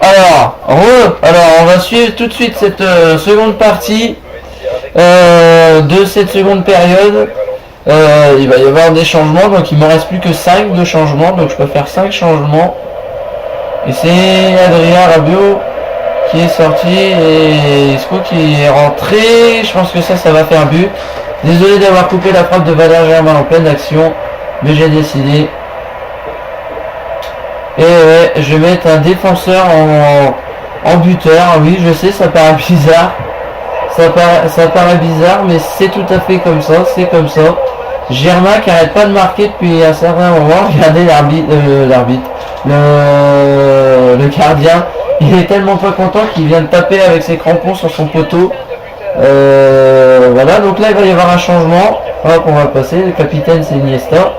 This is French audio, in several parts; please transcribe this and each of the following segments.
Alors, on va suivre tout de suite cette seconde partie de cette seconde période. Il va y avoir des changements, donc il me reste plus que 5 de changements, donc je peux faire 5 changements. Et c'est Adrien Rabiot qui est sorti et Isco qui est rentré. Je pense que ça va faire but. Désolé d'avoir coupé la frappe de Valère Germain en pleine action, mais j'ai décidé. Et ouais, je vais mettre un défenseur en buteur. Oui, je sais, ça paraît bizarre. Ça paraît bizarre, mais c'est tout à fait comme ça. C'est comme ça. Germain qui arrête pas de marquer depuis un certain moment. Regardez le gardien. Il est tellement pas content qu'il vient de taper avec ses crampons sur son poteau. Voilà, donc là il va y avoir un changement. Hop, on va passer. Le capitaine c'est Iniesta.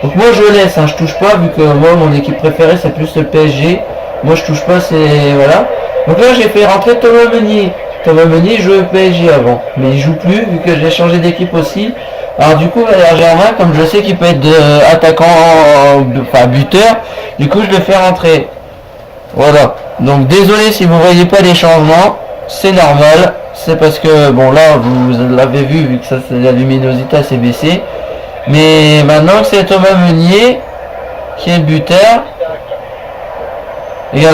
Donc moi je laisse, hein, je touche pas, vu que moi mon équipe préférée c'est plus le PSG. Moi je touche pas, c'est voilà. Donc là j'ai fait rentrer Thomas Meunier. Thomas Meunier jouait au PSG avant, mais il joue plus vu que j'ai changé d'équipe aussi. Alors du coup Valère Germain, comme je sais qu'il peut être attaquant, enfin buteur, du coup je le fais rentrer. Voilà. Donc désolé si vous voyez pas les changements, c'est normal. C'est parce que bon là vous l'avez vu que ça la luminosité s'est baissée. Mais maintenant que c'est Thomas Meunier qui est le buteur, et là,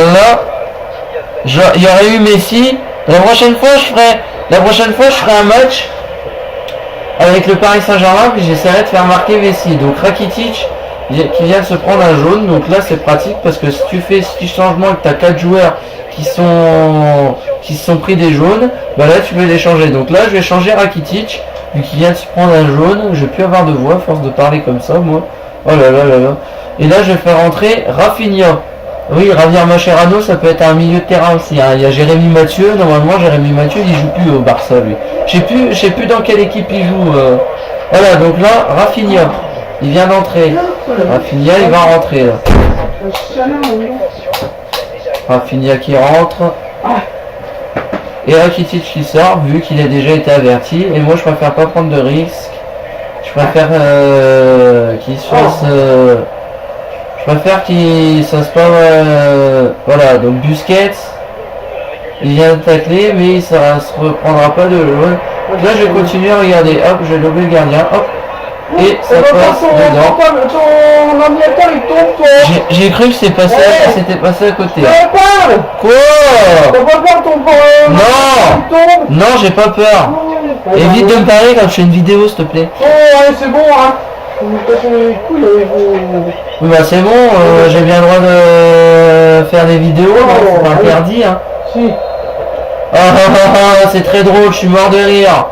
il y aurait eu Messi. La prochaine fois je ferai un match avec le Paris Saint-Germain, puis j'essaierai de faire marquer Messi. Donc Rakitic qui vient de se prendre un jaune, donc là c'est pratique parce que si tu fais 6 changements et que tu as 4 joueurs qui se sont pris des jaunes, bah là tu peux les changer. Donc là je vais changer Rakitic. Vu qu'il vient de se prendre un jaune, je vais plus avoir de voix à force de parler comme ça, moi. Oh là là là là. Et là, je vais faire rentrer Rafinha. Oui, Javier Mascherano, ça peut être un milieu de terrain aussi. Hein. Il y a Jérémy Mathieu. Normalement, Jérémy Mathieu, il joue plus au Barça, lui. Je sais plus dans quelle équipe il joue. Voilà, donc là, Rafinha. Il vient d'entrer. Rafinha, il va rentrer, là. Rafinha qui rentre. Et Rakitic qui sort, vu qu'il a déjà été averti. Et moi, je préfère pas prendre de risques. Je préfère qu'il se fasse... je préfère qu'il se fasse pas... voilà, donc Busquets, il vient de tacler, mais il se reprendra pas de... Donc là, je vais continuer à regarder. Hop, je vais lever le gardien. Hop. Et ça passe dedans. Ton ordinateur il tombe. J'ai cru que c'était passé à côté. Quoi? T'as pas peur ton Non. Non, j'ai pas peur. Évite de me parler quand je fais une vidéo, s'il te plaît. Oh ouais, c'est bon hein. Vous me cassez les couilles avec vos... Oui bah c'est bon, j'ai bien le droit de faire des vidéos, c'est pas interdit hein. Si. C'est très drôle, je suis mort de rire.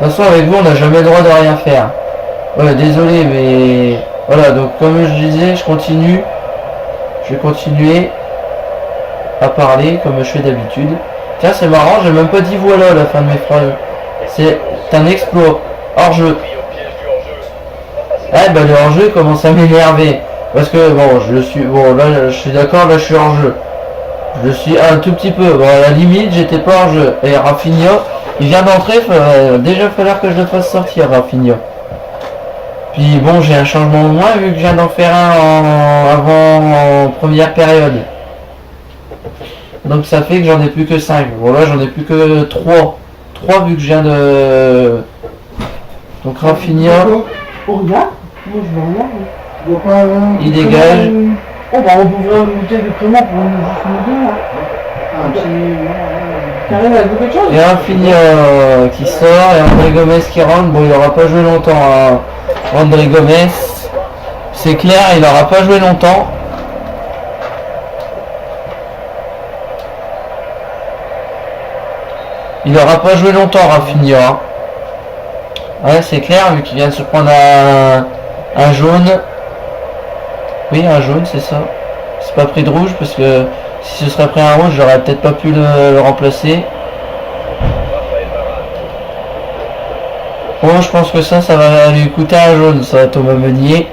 De toute façon avec vous on n'a jamais le droit de rien faire. Ouais désolé mais voilà, donc comme je disais, je continue. Je vais continuer à parler comme je fais d'habitude. Tiens c'est marrant, j'ai même pas dit voilà à la fin de mes phrases. C'est un exploit. Hors-jeu. Ah bah le hors-jeu commence à m'énerver. Parce que bon là je suis d'accord, là je suis hors-jeu. Je suis un tout petit peu. Bon à la limite j'étais pas hors-jeu. Et Rafinha, il vient d'entrer, déjà falloir que je le fasse sortir Rafinha. Puis bon j'ai un changement de moins vu que je viens d'en faire un en première période. Donc ça fait que j'en ai plus que 5. Bon là j'en ai plus que 3. 3 vu que je viens de... Donc Rafinha. Oh regarde, moi je vais rien. Il dégage. Oh bah on peut ouvrir une bouteille de crément pour juste nous deux là. Carrément avec beaucoup de choses. Et Rafinha qui sort et André Gomes qui rentre. Bon il n'aura pas joué longtemps hein. André Gomes. C'est clair, il n'aura pas joué longtemps. Il n'aura pas joué longtemps Rafinha. Ouais c'est clair vu qu'il vient de se prendre un jaune. Oui un jaune c'est ça. C'est pas pris de rouge parce que si ce serait pris un rouge j'aurais peut-être pas pu le remplacer. Bon je pense que ça va lui coûter un jaune ça Thomas Meunier.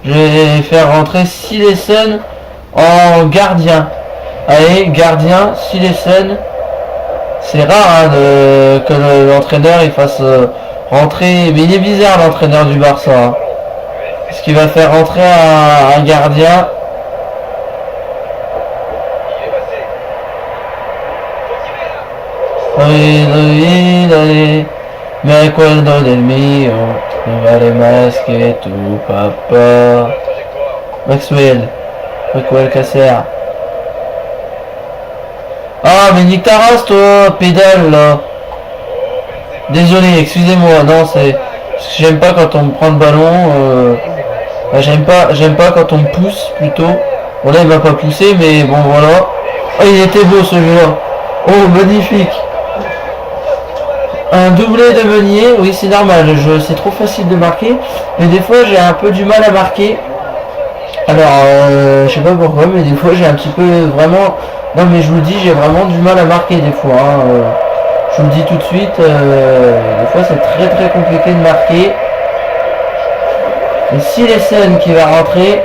Je vais faire rentrer Silesen en gardien. Allez, gardien, Silesen. C'est rare hein, que l'entraîneur il fasse rentrer. Mais il est bizarre l'entraîneur du Barça. Hein. Est-ce qu'il va faire rentrer un gardien? Me acuerdo del mío, no vale más que tu papa. Maxwell Cacer. Ah mais nique ta race toi, pédale là. Désolé, excusez-moi, non c'est... Parce que j'aime pas quand on me prend le ballon, j'aime pas quand on me pousse plutôt. Bon là il m'a pas poussé mais bon voilà. Oh il était beau ce jeu-là. Oh magnifique. Un doublé de Meunier, oui c'est normal, c'est trop facile de marquer, mais des fois j'ai un peu du mal à marquer. Alors je sais pas pourquoi, mais des fois j'ai un petit peu vraiment... Non mais je vous le dis, j'ai vraiment du mal à marquer des fois. Hein. Je vous le dis tout de suite, des fois c'est très compliqué de marquer. Et Silesen qui va rentrer,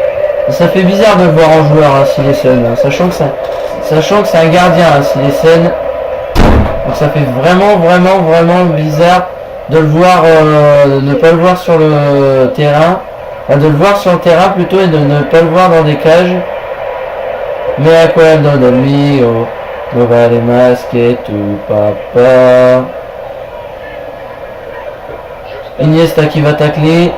ça fait bizarre de le voir en joueur, hein, Silesen, sachant que c'est un gardien, hein, Silesen. Donc ça fait vraiment bizarre de le voir, de ne pas le voir sur le terrain, enfin, de le voir sur le terrain plutôt et de ne pas le voir dans des cages. Mais à quoi donne lui, on va les masquer tout papa. Iniesta qui va tacler.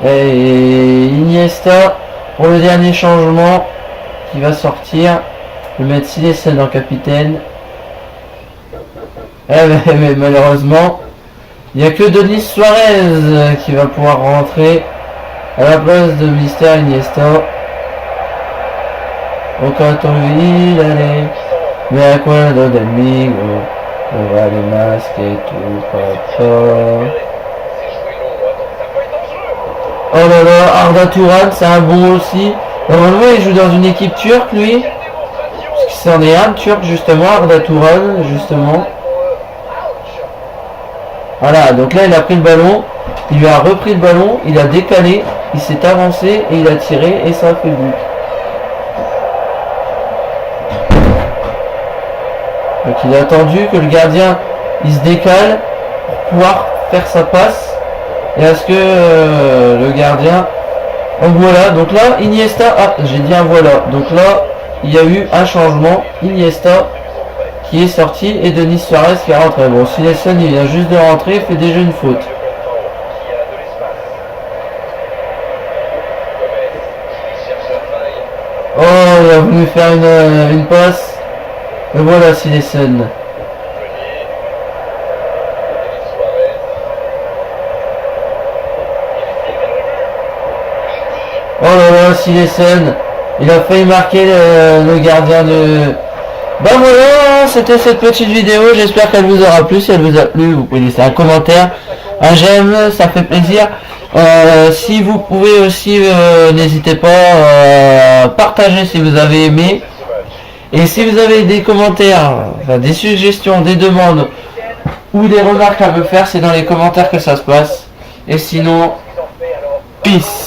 Et Iniesta pour le dernier changement qui va sortir. Je vais mettre Silesen en capitaine. Mais malheureusement, il n'y a que Denis Suarez qui va pouvoir rentrer à la place de Mister Iniesta. Au Catoville, allez. Mais à quoi donne amigo? On va les masquer tout papa. Oh là là, Arda Turan, c'est un bon aussi. Normalement, il joue dans une équipe turque, lui. C'en est un turc justement, Arda Turan justement. Voilà, donc là il a pris le ballon, il lui a repris le ballon, il a décalé, il s'est avancé et il a tiré et ça a fait but. Donc il a attendu que le gardien il se décale pour pouvoir faire sa passe et à ce que le gardien... Donc voilà, donc là Iniesta, ah j'ai dit un voilà, donc là il y a eu un changement, Iniesta qui est sorti et Denis Suarez qui est rentré. Bon, Silesen il vient juste de rentrer, il fait déjà une faute. Oh, il a voulu faire une passe. Et voilà Silesen. Oh là là, Silesen. Il a failli marquer le gardien de... Bah voilà, c'était cette petite vidéo, j'espère qu'elle vous aura plu. Si elle vous a plu, vous pouvez laisser un commentaire, un j'aime, ça fait plaisir. Si vous pouvez aussi, n'hésitez pas à partager si vous avez aimé. Et si vous avez des commentaires, enfin, des suggestions, des demandes ou des remarques à me faire, c'est dans les commentaires que ça se passe. Et sinon, peace.